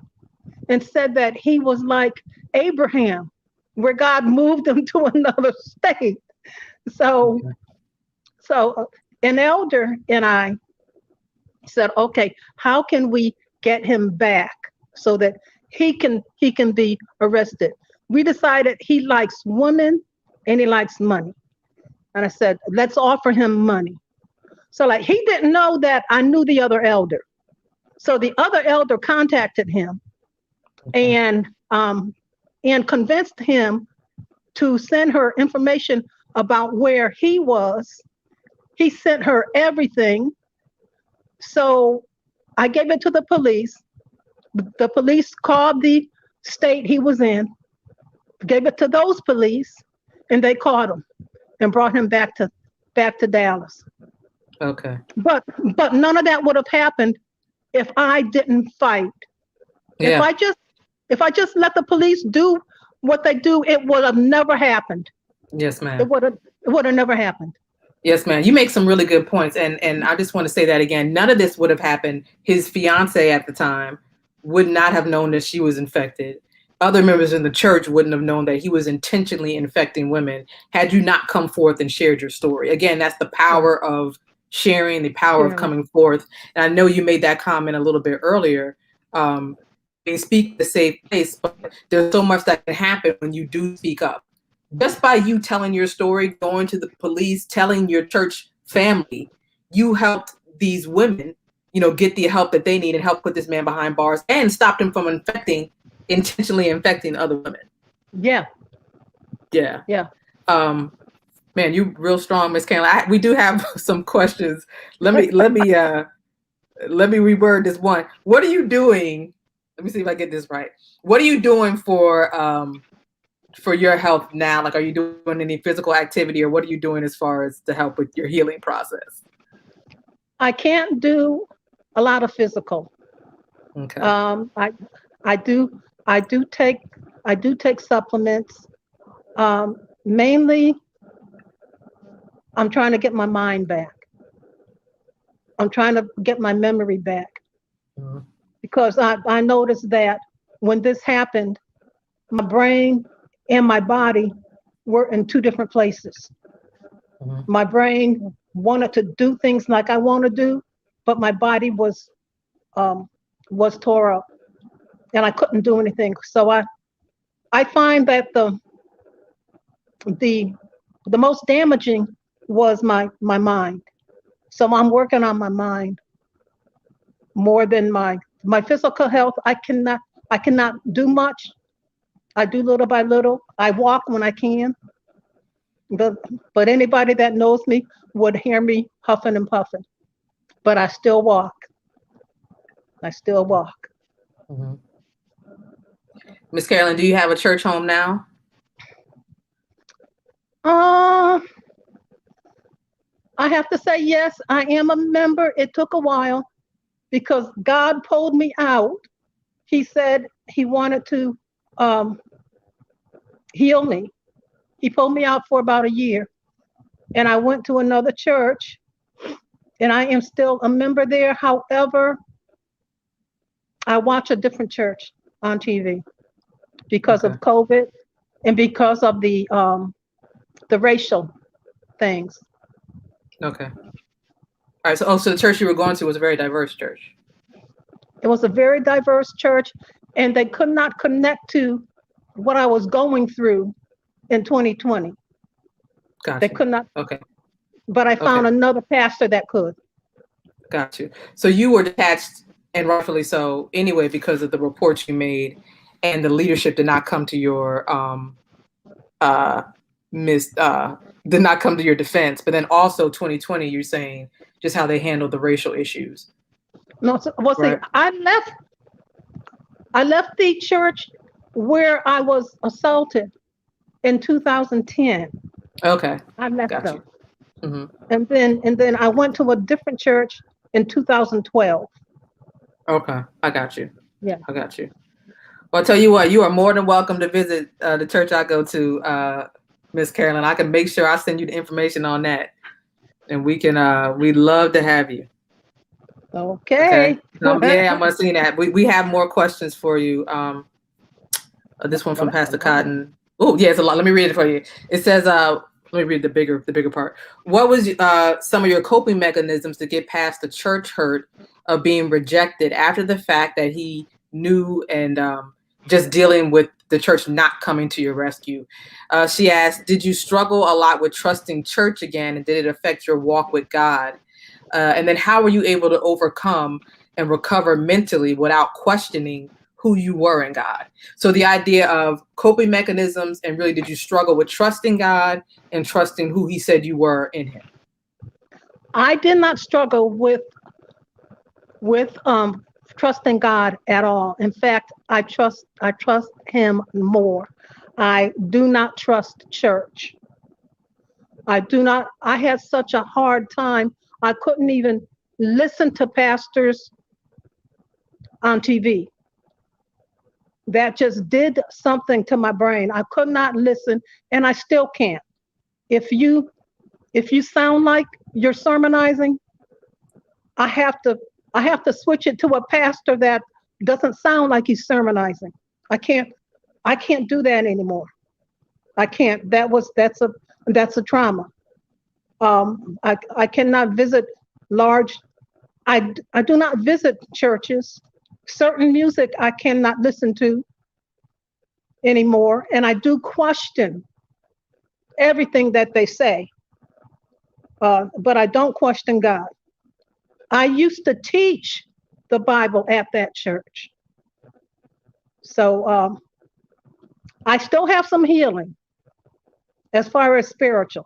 and said that he was like Abraham, where God moved him to another state. So, Okay. so an elder and I said, okay, how can we get him back so that he can be arrested? We decided he likes women and he likes money. And I said, let's offer him money. So like he didn't know that I knew the other elder. So the other elder contacted him Okay. and convinced him to send her information about where he was. He sent her everything. So I gave it to the police. The police called the state he was in, gave it to those police, and they caught him and brought him back to Dallas. Okay. But none of that would have happened if I didn't fight. If Yeah. I just let the police do what they do, it would have never happened. Yes, It ma'am. would have never happened. Yes, ma'am. You make some really good points, and I just want to say that again. None of this would have happened. His fiance at the time would not have known that she was infected. Other members in the church wouldn't have known that he was intentionally infecting women had you not come forth and shared your story. Again, that's the Yeah, power of sharing, the power of sharing. coming forth. And I know you made that comment a little bit earlier. They speak the safe place, but there's so much that can happen when you do speak up. Just by you telling your story, going to the police, telling your church family, you helped these women, get the help that they need and help put this man behind bars and stop him from intentionally infecting other women. Yeah, Yeah. yeah. Um, Man, you real strong, Miss Carolyn. We do have some questions. Let me reword this one. What are you doing? Let me see if I get this right. What are you doing for your health now? Like, are you doing any physical activity, or what are you doing as far as to help with your healing process? I can't do a lot of physical. Okay. I I do I do take supplements. Mainly, I'm trying to get my mind back. I'm trying to get my memory back Mhm. because I noticed that when this happened, my brain and my body were in two different places. Mhm. My brain wanted to do things like I want to do, but my body um, was tore up and I couldn't do anything. So I find that the the most damaging was my mind. So I'm working on my mind more than my physical health. I cannot do much. I do little by little. I walk when I can, but anybody that knows me would hear me huffing and puffing. But I still walk. I still walk. Mhm. Miss Carolyn, do you have a church home now? Uh, I have to say yes. I am a member. It took a while because God pulled me out. He said He wanted to um, heal me. He pulled me out for about a year, and I went to another church, and I am still a member there. However, I watch a different church on TV because Okay. of COVID and because of the racial things. Okay. All right. So the church you were going to was a very diverse church. It was a very diverse church, and they could not connect to what I was going through in 2020. They Got you. could not, Okay. but I Okay. found another pastor that could. Got you. So you were detached, and rightfully so, anyway, because of the reports you made, and the leadership did not come to your uh miss did not come to your defense. But then also 2020, you're saying just how they handled the racial issues, No, well, see, right? I left the church where I was assaulted in 2010. Okay. I left Got them. you. Hmm. And then I went to a different church in 2012. Okay, I got you. Yeah. I got you. Well, I'll tell you what, you are more than welcome to visit the church I go to, Miss Carolyn. I can make sure I send you the information on that, and we'd love to have you. Okay. Okay. Yeah, I'm gonna see that. We have more questions for you. This one Well, from that's a Pastor lot. Cotton. Oh, yeah, it's a lot. Let me read it for you. It says, let me read the bigger part. What was some of your coping mechanisms to get past the church hurt of being rejected after the fact that he knew, and just dealing with the church not coming to your rescue? She asked, did you struggle a lot with trusting church again, and did it affect your walk with God? And then how were you able to overcome and recover mentally without questioning who you were in God? So the idea of coping mechanisms, and really, did you struggle with trusting God and trusting who he said you were in him? I did not struggle with trusting God at all. In fact, I trust him more. I do not trust church. I had such a hard time. I couldn't even listen to pastors on TV. That just did something to my brain. I could not listen, and I still can't. If you sound like you're sermonizing, I have to I have to switch it to a pastor that doesn't sound like he's sermonizing. I can't I can't do that anymore. I can't. That's a trauma. I cannot visit large. I do not visit churches. Certain music I cannot listen to anymore, and I do question everything that they say. But I don't question God. I used to teach the Bible at that church, so I still have some healing as far as spiritual.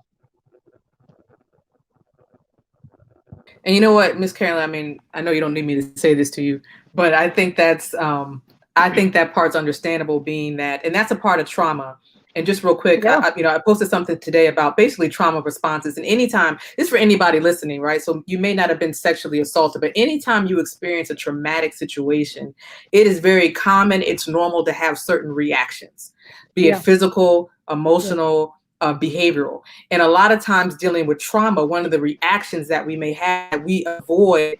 And you know what, Miss Carolyn, I mean, I know you don't need me to say this to you, but I think that part's understandable, being that, and that's a part of trauma. And just real quick, Yeah, I posted something today about basically trauma responses. And anytime, this is for anybody listening, right? So you may not have been sexually assaulted, but anytime you experience a traumatic situation, it is very common. It's normal to have certain reactions, be it yeah, physical, yeah. emotional, behavioral. And a lot of times dealing with trauma, one of the reactions that we may have, we avoid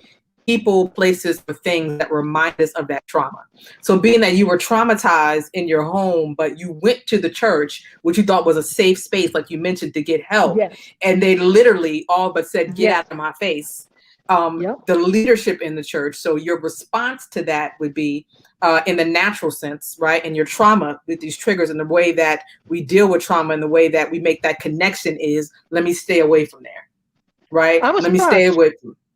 people, places, or things that remind us of that trauma. So being that you were traumatized in your home, but you went to the church, which you thought was a safe space, like you mentioned, to get help, Yes, and they literally all but said, get out yes, of my face. yep. The leadership in the church. So your response to that would be, in the natural sense, right? And your trauma with these triggers, and the way that we deal with trauma, and the way that we make that connection is, let me stay away from there, right? I was Let me stay crushed. with,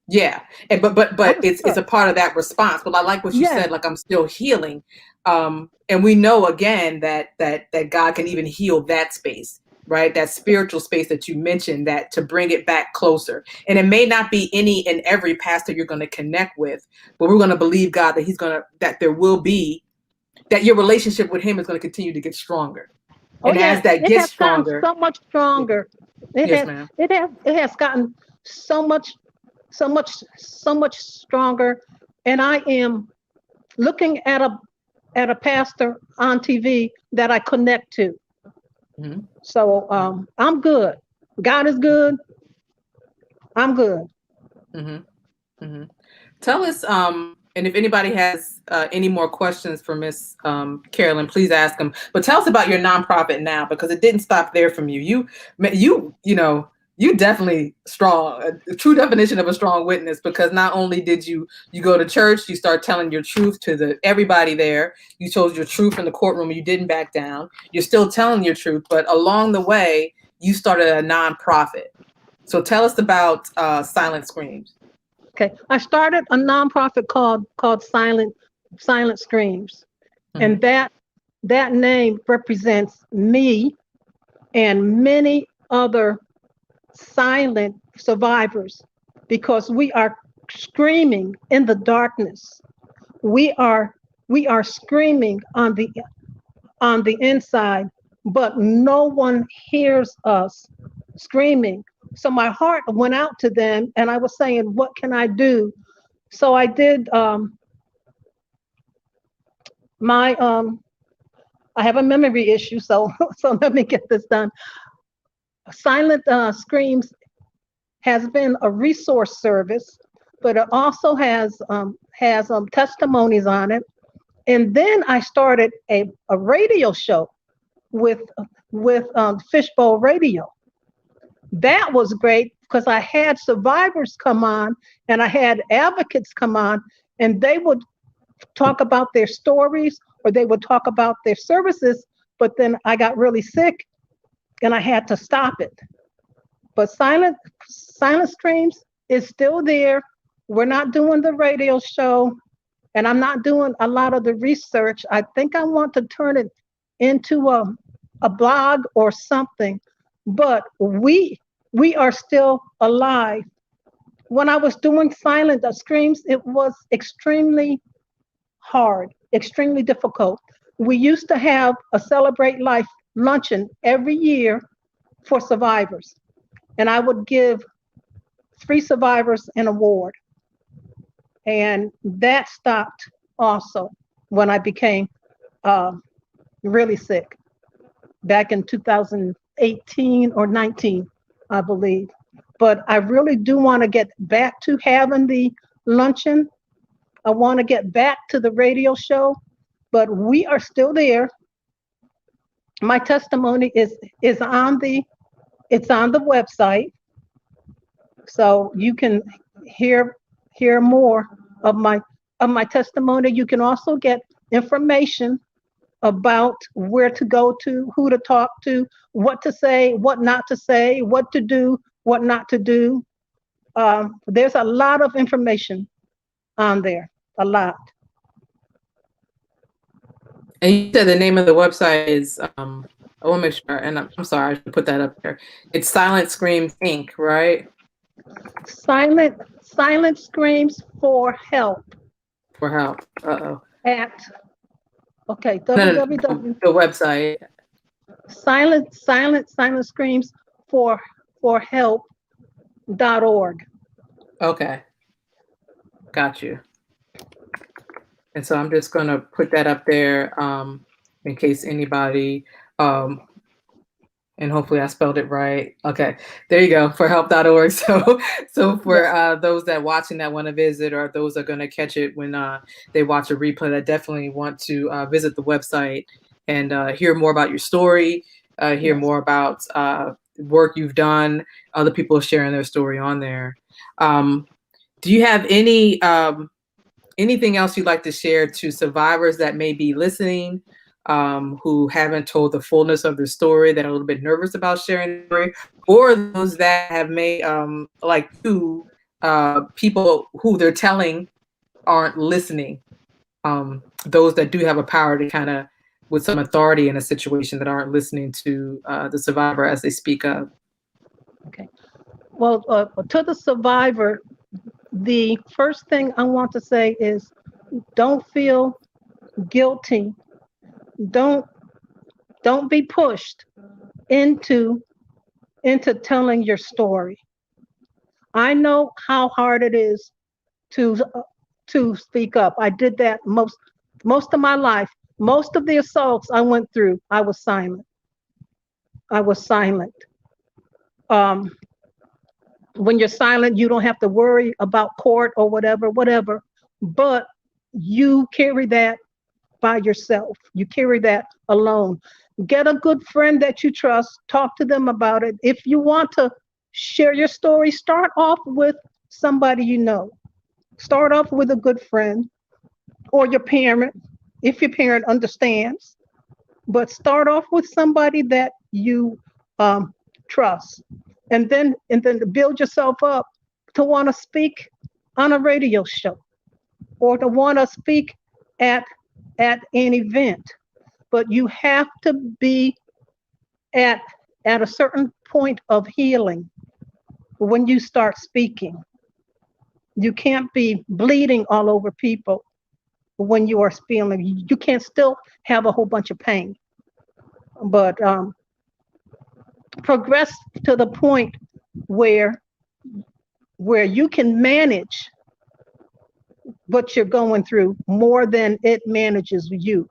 yeah. And I but was it's a crushed. part of that response. But I like what you Yes. said, like, I'm still healing. And we know again that God can even heal that space, right? That spiritual space that you mentioned, that to bring it back closer. And it may not be any and every pastor you're going to connect with, but we're going to believe God that that there will be, that your relationship with him is going to continue to get stronger. Oh And as yes, that it gets has gotten stronger, so much yeah, stronger. It yes, has ma'am. it has gotten so much so much stronger. And I am looking at a pastor on TV that I connect to. Hmm. So I'm good. God is good. I'm good. Hmm. Hmm. Tell us, and if anybody has any more questions for Miss Carolyn, please ask them. But tell us about your nonprofit now, because it didn't stop there from you. You definitely strong, a true definition of a strong witness. Because not only did you go to church, you start telling your truth to everybody there. You told your truth in the courtroom, and you didn't back down. You're still telling your truth, but along the way, you started a nonprofit. So tell us about Silent Screams. Okay. I started a nonprofit called Silent Screams, and Hmm. that name represents me and many other silent survivors, because we are screaming in the darkness. We are we are screaming on the inside, but no one hears us screaming. So my heart went out to them, and I was saying, what can I do? So I did my I have a memory issue, so so let me get this done. Silent Screams has been a resource service, but it also has testimonies on it. And then I started a radio show with Fishbowl Radio. That was great because I had survivors come on and I had advocates come on, and they would talk about their stories or they would talk about their services. But then I got really sick and I had to stop it. But Silent Streams is still there. We're not doing the radio show, and I'm not doing a lot of the research. I think I want to turn it into a blog or something. But we are still alive. When I was doing Silent Screams, it was extremely hard, extremely difficult. We used to have a Celebrate Life luncheon every year for survivors, and I would give 3 survivors an award. And that stopped also when I became uh, really sick back in 2018 or 19, I believe. But I really do want to get back to having the luncheon. I want to get back to the radio show, but we are still there. My testimony is on the it's on the website, so you can hear more of my testimony. You can also get information about where to go to, who to talk to, what to say, what not to say, what to do, what not to do. There's a lot of information on there, a lot. And you said the name of the website is I want to make sure, and I'm sorry, I should put that up there. It's Silent Screams Inc., right? Silent Screams for Help For help. Uh-oh. at okay No, www the website. silent screams for help.org. Okay, got you. And so I'm just going to put that up there in case anybody, and hopefully I spelled it right. Okay, there you go, for help.org. So for Yes. those that watching that want to visit, or those that are going to catch it when they watch a replay, that definitely want to visit the website and hear more about your story, hear Yes. more about work you've done, other people sharing their story on there. Do you have anything else you'd like to share to survivors that may be listening, who haven't told the fullness of their story, that are a little bit nervous about sharing their story, or those that have made, like you, people who they're telling aren't listening, those that do have a power to kind of, with some authority in a situation, that aren't listening to the survivor as they speak up? Okay. Well, to the survivor, the first thing I want to say is don't feel guilty. Don't don't be pushed into telling your story. I know how hard it is to speak up. I did that most of my life. Most of the assaults I went through, I was silent. I was silent. Um, when you're silent, you don't have to worry about court or whatever. But you carry that by yourself. You carry that alone. Get a good friend that you trust. Talk to them about it. If you want to share your story, start off with somebody you know. Start off with a good friend or your parent, if your parent understands. But start off with somebody that you trust, and then to build yourself up to want to speak on a radio show or to want to speak at an event. But you have to be at a certain point of healing when you start speaking. You can't be bleeding all over people when you are speaking. You can't still have a whole bunch of pain, but progress to the point where you can manage what you're going through more than it manages you.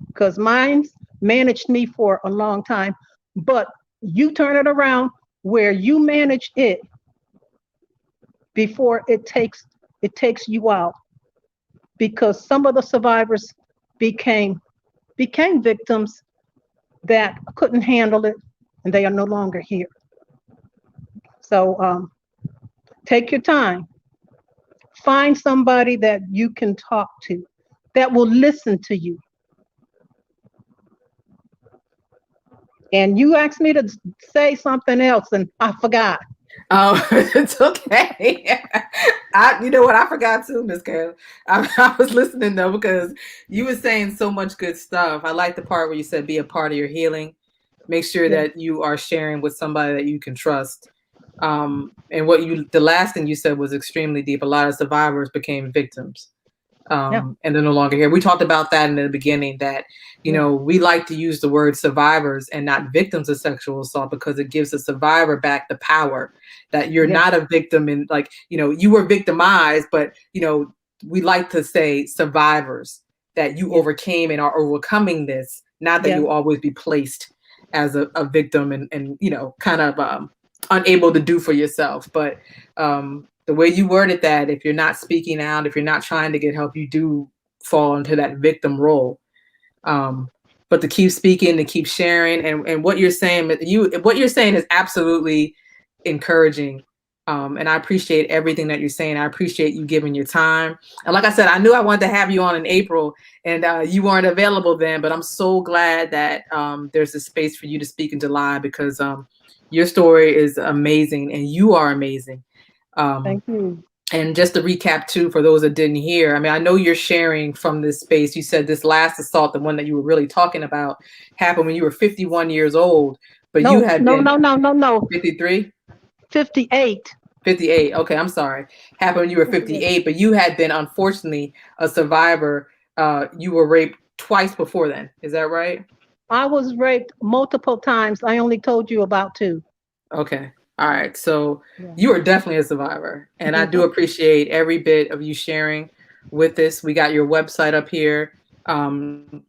Because mine managed me for a long time, but you turn it around where you manage it before it takes you out. Because some of the survivors became victims that couldn't handle it, and they are no longer here. So take your time. Find somebody that you can talk to, that will listen to you. And you asked me to say something else, and I forgot. Oh, it's okay. You know what? I forgot too, Miss Carol. I was listening though because you were saying so much good stuff. I like the part where you said be a part of your healing. Make sure Yeah, that you are sharing with somebody that you can trust. And the last thing you said was extremely deep. A lot of survivors became victims. yeah, And they're no longer here. We talked about that in the beginning that, yeah, we like to use the word survivors and not victims of sexual assault because it gives the survivor back the power that you're yeah, not a victim and like, you were victimized, but, we like to say survivors that you yeah, overcame and are overcoming this, not that yeah, you always be placed as a victim and, kind of unable to do for yourself. But the way you worded that, if you're not speaking out, if you're not trying to get help, you do fall into that victim role. Um, but to keep speaking, to keep sharing, and what you're saying, what you're saying is absolutely encouraging. And I appreciate everything that you're saying. I appreciate you giving your time. And like I said, I knew I wanted to have you on in April, and you weren't available then. But I'm so glad that there's a space for you to speak in July because your story is amazing, and you are amazing. Um, thank you. and just to recap too, for those that didn't hear, I mean, I know you're sharing from this space. You said this last assault, the one that you were really talking about, happened when you were 51 years old, but you No, had no, been no, no, no, no. 53, 58. 58. Okay, I'm sorry. Happened when you were 58, but you had been unfortunately a survivor. You were raped twice before then. Is that right? I was raped multiple times. I only told you about two. Okay. All right. So Yeah. you are definitely a survivor. And I do Mhm. appreciate every bit of you sharing with us. We got your website up here.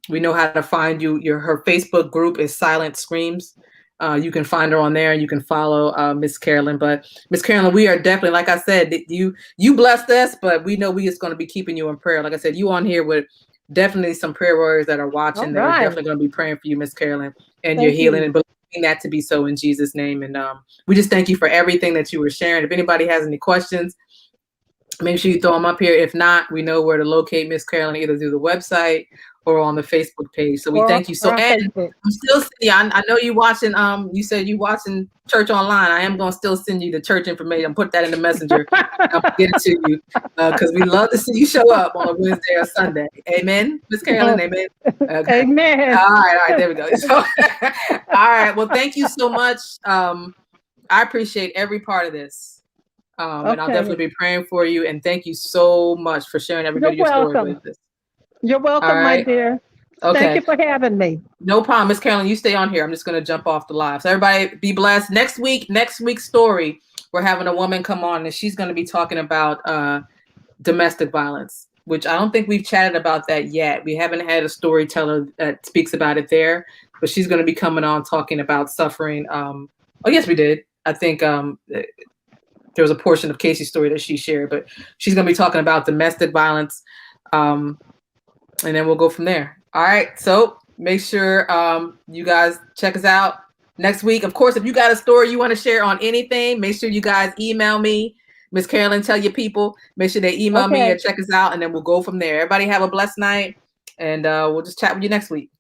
We know how to find you. Her Facebook group is Silent Screams. You can find her on there and you can follow Miss Carolyn. But Miss Carolyn, we are definitely, like I said, you blessed us, but we know we just going to be keeping you in prayer. Like I said, you on here with definitely some prayer warriors that are All watching that are right. definitely going to be praying for you, Miss Carolyn, and your Thank healing you. and believing that to be so in Jesus' name. And we just thank you for everything that you were sharing. If anybody has any questions, make sure you throw them up here. If not, we know where to locate Miss Carolyn either through the website or on the Facebook page. So we Or, thank you. or So, on and Facebook. I'm still sending you, I know you watching, you said you watching church online. I am going to still send you the church information. I'll put that in the messenger. I'll get it to you because we love to see you show up on a Wednesday or Sunday. Amen, Miss Carolyn. Amen. Okay. Amen. All right. There we go. So, all right. Well, thank you so much. I appreciate every part of this. And I'll Okay. definitely be praying for you. And thank you so much for sharing every bit You're of your story with welcome. us. You're All welcome, my right. dear. Thank you Okay. for having me. No problem. Miss Carolyn, you stay on here. I'm just going to jump off the live. So everybody be blessed. Next week's story, we're having a woman come on and she's going to be talking about domestic violence, which I don't think we've chatted about that yet. We haven't had a storyteller that speaks about it there, but she's going to be coming on talking about suffering. Oh, yes, we did. I think there was a portion of Casey's story that she shared, but she's going to be talking about domestic violence. And then we'll go from there. All right. So make sure you guys check us out next week. Of course, if you got a story you want to share on anything, make sure you guys email me. Miss Carolyn, tell your people, make sure they email me Okay. or check us out, and then we'll go from there. Everybody have a blessed night, and we'll just chat with you next week.